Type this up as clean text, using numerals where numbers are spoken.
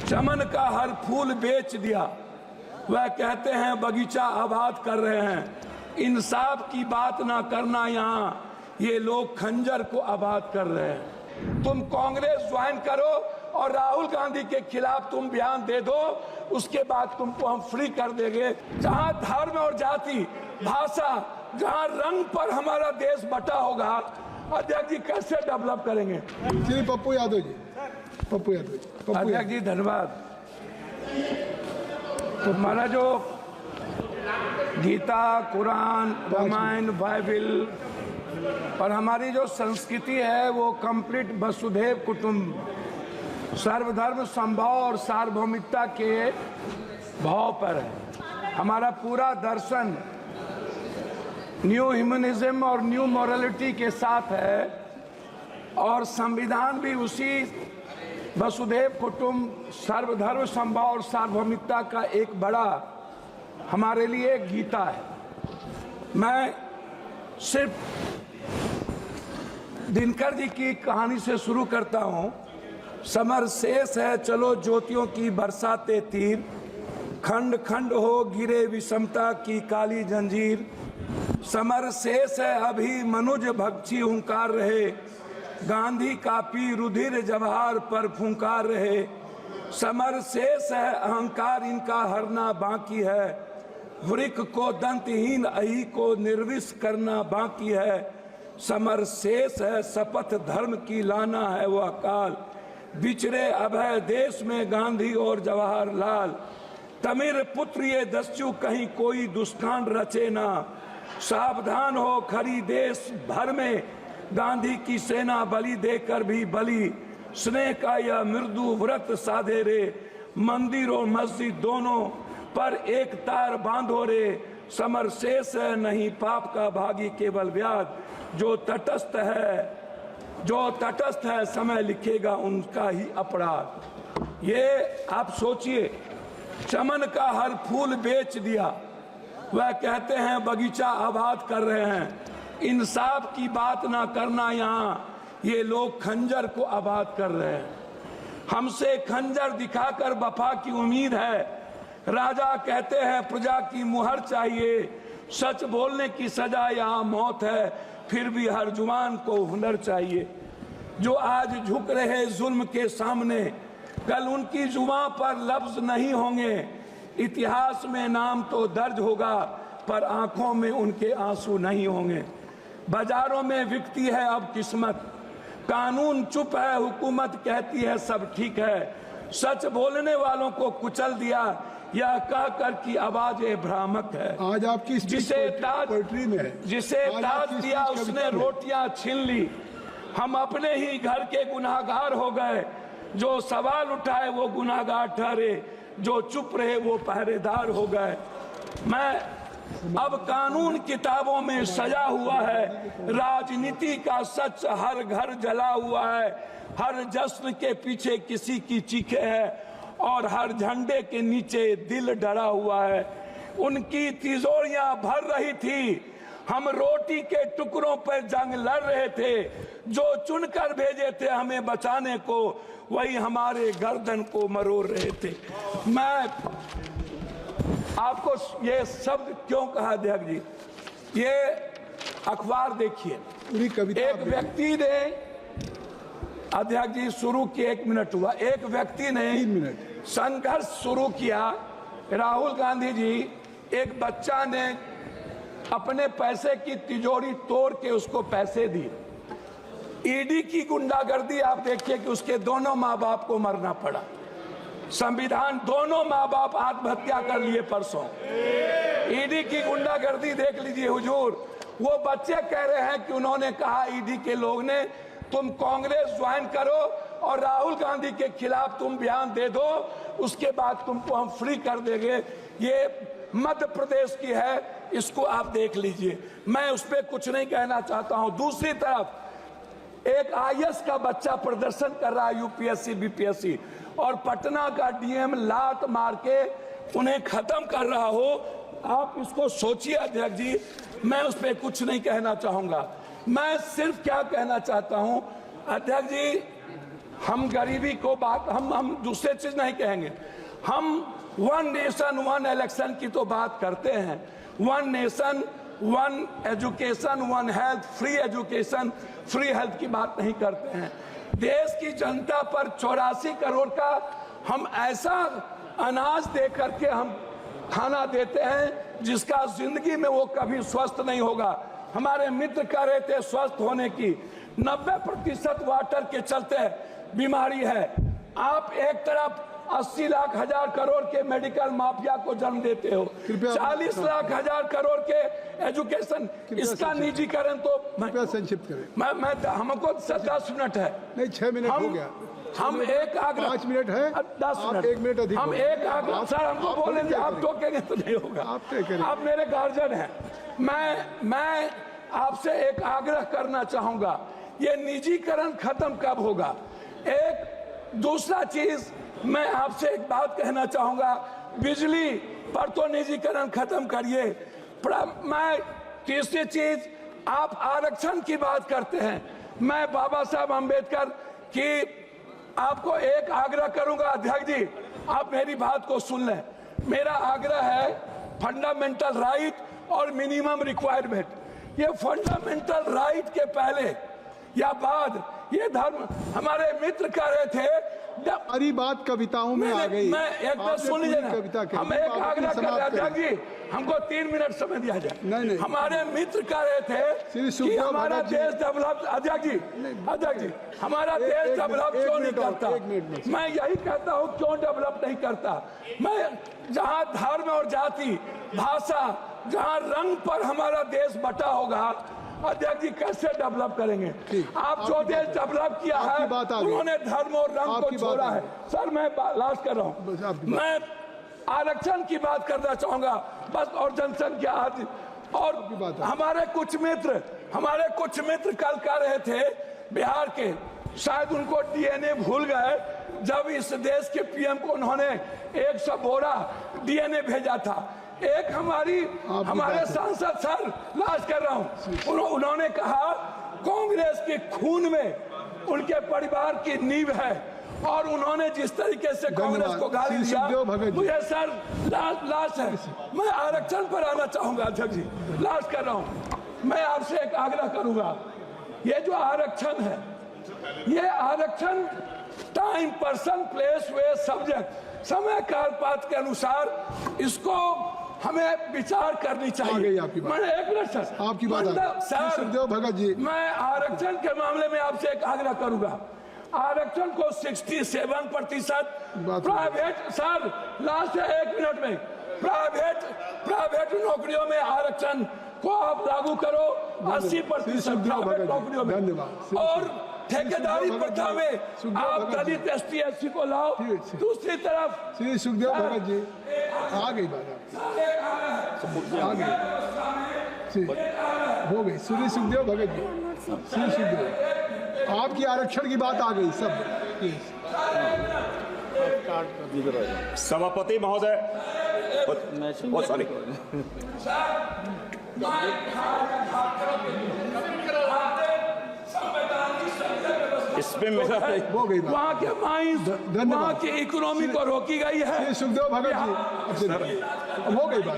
चमन का हर फूल बेच दिया, वह कहते हैं बगीचा आबाद कर रहे हैं। इंसाफ की बात ना करना, यहाँ ये लोग खंजर को आबाद कर रहे हैं। तुम कांग्रेस ज्वाइन करो और राहुल गांधी के खिलाफ तुम बयान दे दो, उसके बाद तुमको हम फ्री कर देंगे। जहाँ धर्म और जाति, भाषा, जहाँ रंग पर हमारा देश बटा होगा, अध्यक्ष जी कैसे डेवलप करेंगे? श्री पप्पू यादव जी, पप्पू यादव जी। अध्यक्ष जी धन्यवाद। तो हमारा जो गीता, कुरान, रामायण, बाइबल और हमारी जो संस्कृति है वो कंप्लीट वसुधैव कुटुंब, सर्वधर्म समभाव और सार्वभौमिकता के भाव पर है। हमारा पूरा दर्शन न्यू ह्यूमनिज्म और न्यू मॉरलिटी के साथ है और संविधान भी उसी वसुधैव कुटुंब, सर्वधर्म समभाव और सार्वभौमिकता का एक बड़ा हमारे लिए गीता है। मैं सिर्फ दिनकर जी की कहानी से शुरू करता हूँ। समर शेष है चलो ज्योतियों की बरसाते तीर, खंड खंड हो गिरे विषमता की काली जंजीर। समर शेष है अभी मनुज भक्षी हुंकार रहे, गांधी कापी रुधिर जवाहर पर फुंकार रहे। समर शेष है अहंकार इनका हरना बाकी है, वृक्ष को दंतहीन अही को निर्विष करना बाकी है। समर शेष है शपथ धर्म की लाना है वह काल, बिछड़े अभय देश में गांधी और जवाहरलाल। तमिर पुत्र ये दस्यु कहीं कोई दुष्कांड रचे ना, सावधान हो खरी देश भर में गांधी की सेना बलि देकर भी बलि। स्नेह का यह मृदु व्रत साधे रे, मंदिर और मस्जिद दोनों पर एक तार बांधो रे। समर शेष है नहीं पाप का भागी केवल व्याध, जो तटस्थ है समय लिखेगा उनका ही अपराध। ये आप सोचिए, चमन का हर फूल बेच दिया, वह कहते हैं बगीचा आबाद कर रहे हैं। इंसाफ की बात ना करना, यहाँ ये लोग खंजर को आबाद कर रहे हैं। हमसे खंजर दिखाकर वफा की उम्मीद है, राजा कहते हैं प्रजा की मुहर चाहिए। सच बोलने की सजा यहाँ मौत है, फिर भी हर जुबान को हुनर चाहिए। जो आज झुक रहे जुल्म के सामने, कल उनकी जुबान पर लफ्ज नहीं होंगे। इतिहास में नाम तो दर्ज होगा, पर आंखों में उनके आंसू नहीं होंगे। बाजारों में बिकती है अब किस्मत, कानून चुप है हुकूमत कहती है सब ठीक है। सच बोलने वालों को कुचल दिया, यह कहकर कि आवाज भ्रामक है। आज आपकी जिसे ताज दिया उसने रोटियां छीन ली। हम अपने ही घर के गुनाहगार हो गए, जो सवाल उठाए वो गुनाहगार ठहरे, जो चुप रहे वो पहरेदार हो गए। अब कानून किताबों में सजा हुआ है, राजनीति का सच हर घर जला हुआ है। हर जश्न के पीछे किसी की चीखें है और हर झंडे के नीचे दिल डरा हुआ है। उनकी तिजोरियां भर रही थी, हम रोटी के टुकड़ों पर जंग लड़ रहे थे। जो चुनकर भेजे थे हमें बचाने को, वही हमारे गर्दन को मरोड़ रहे थे। मैं आपको ये शब्द क्यों कहा अध्यक्ष जी? ये अखबार देखिए, एक व्यक्ति ने, अध्यक्ष जी शुरू किए 1 मिनट हुआ, एक व्यक्ति ने संघर्ष शुरू किया। राहुल गांधी जी, एक बच्चा ने अपने पैसे की तिजोरी तोड़ के उसको पैसे दिए। ईडी की गुंडागर्दी आप देखिए कि उसके दोनों माँ बाप को मरना पड़ा। संविधान, दोनों माँ बाप आत्महत्या कर लिए परसों। ईडी की गुंडागर्दी देख लीजिए हुजूर। वो बच्चे कह रहे हैं कि उन्होंने कहा ईडी के लोग ने तुम कांग्रेस ज्वाइन करो और राहुल गांधी के खिलाफ तुम बयान दे दो, उसके बाद तुमको हम फ्री कर देंगे। ये मध्य प्रदेश की है, इसको आप देख लीजिए। मैं उस पर कुछ नहीं कहना चाहता हूं। दूसरी तरफ एक आईएएस का बच्चा प्रदर्शन कर रहा है यूपीएससी बीपीएससी, और पटना का डीएम लात मार के उन्हें खत्म कर रहा हो। आप इसको सोचिए अध्यक्ष जी, मैं उस पर कुछ नहीं कहना चाहूंगा। मैं सिर्फ क्या कहना चाहता हूं अध्यक्ष जी, हम गरीबी को बात हम दूसरे चीज नहीं कहेंगे। हम 1 नेशन 1 इलेक्शन की तो बात करते हैं। 1 nation 1 education 1 health, free education free health की बात नहीं करते हैं। देश की जनता पर 84 करोड़ का हम ऐसा अनाज दे करके हम खाना देते हैं जिसका जिंदगी में वो कभी स्वस्थ नहीं होगा। हमारे मित्र कह रहे थे स्वस्थ होने की, 90% वाटर के चलते बीमारी है। आप एक तरफ 80 लाख हजार करोड़ के मेडिकल माफिया को जन्म देते हो, 40 लाख हजार करोड़ के एजुकेशन, इसका निजीकरण तो कृपया संक्षिप्त करें। मैं हमको 10 मिनट है, नहीं 6 मिनट हो गया। हम एक आग्रह 5 मिनट है, 10 मिनट, 1 मिनट अधिक हम एक आग्रह, सर हमको बोले थे, आप टोकेंगे तो नहीं होगा। आप मेरे गार्जियन हैं। मैं आपसे एक आग्रह करना चाहूंगा, ये निजीकरण खत्म कब होगा? एक दूसरा चीज मैं आपसे एक बात कहना चाहूंगा, बिजली पर तो निजीकरण खत्म करिए। मैं तीसरी चीज, आप आरक्षण की बात करते हैं। मैं बाबा साहब अम्बेडकर की आपको एक आग्रह करूंगा, अध्यक्ष जी आप मेरी बात को सुन लें। मेरा आग्रह है फंडामेंटल राइट और मिनिमम रिक्वायरमेंट। ये फंडामेंटल राइट के पहले या बाद ये धर्म, हमारे मित्र कह रहे थे हमारी बात कविताओं में आ गई। मैं एक बात सुन लीजिए ना, हम एक आग्रह कर रहे हैं जी, हमको 3 मिनट समय दिया जाए। नहीं। हमारे मित्र कह रहे थे कि हमारा देश डेवलप, अध्यक्ष जी हमारा देश डेवलप क्यों नहीं करता? मैं यही कहता हूँ क्यों डेवलप नहीं करता। मैं जहाँ धर्म और जाति भाषा, जहाँ रंग पर हमारा देश बटा होगा, अध्यक्ष जी कैसे डेवलप करेंगे? आप जो देश डेवलप किया है उन्होंने धर्म और रंग को छोड़ा है। सर मैं लास्ट कर रहा हूँ, मैं आरक्षण की बात करना चाहूंगा बस, और जनसंख्या आदि। और हमारे कुछ मित्र कल कह रहे थे बिहार के, शायद उनको डीएनए भूल गए जब इस देश के पीएम को उन्होंने 100 बोरा डीएनए भेजा था। एक हमारे सांसद, सर लास्ट कर रहा हूं, उन्होंने कहा कांग्रेस के खून में उनके परिवार की नींव है, और उन्होंने जिस तरीके से कांग्रेस को गाली दिया, मुझे सर लास्ट है, मैं आरक्षण पर आना चाहूंगा अध्यक्ष जी, लास्ट कर रहा हूं। मैं आपसे एक आग्रह करूंगा, ये जो आरक्षण है, ये आरक्षण टाइम, पर्सन, प्लेस, वे, सब्जेक्ट, समय काल पात्र के अनुसार इसको हमें विचार करनी चाहिए। मैंने एक मिनट सर, आपकी बात सर सुखदेव भगत जी, मैं आरक्षण के मामले में आपसे एक आग्रह करूंगा, आरक्षण को 67% प्राइवेट, सर लास्ट है 1 मिनट में, प्राइवेट नौकरियों में आरक्षण को आप लागू करो, 80% प्राइवेट नौकरियों में, और ठेकेदारी प्रथा में आप दलित एसटी एससी को लाओ। दूसरी तरफ श्री सुखदेव भगत जी आ गई बात, आ गई हो गई। श्री सुखदेव भगत जी, श्री सुखदेव, आपकी आरक्षण की बात आ गई सब। सभापति महोदय, सॉरी, इसमें मेरा वहाँ के माइंस, वहाँ की इकोनॉमी को रोकी गई है। सुखदेव भगत जी, अब हो गई बात।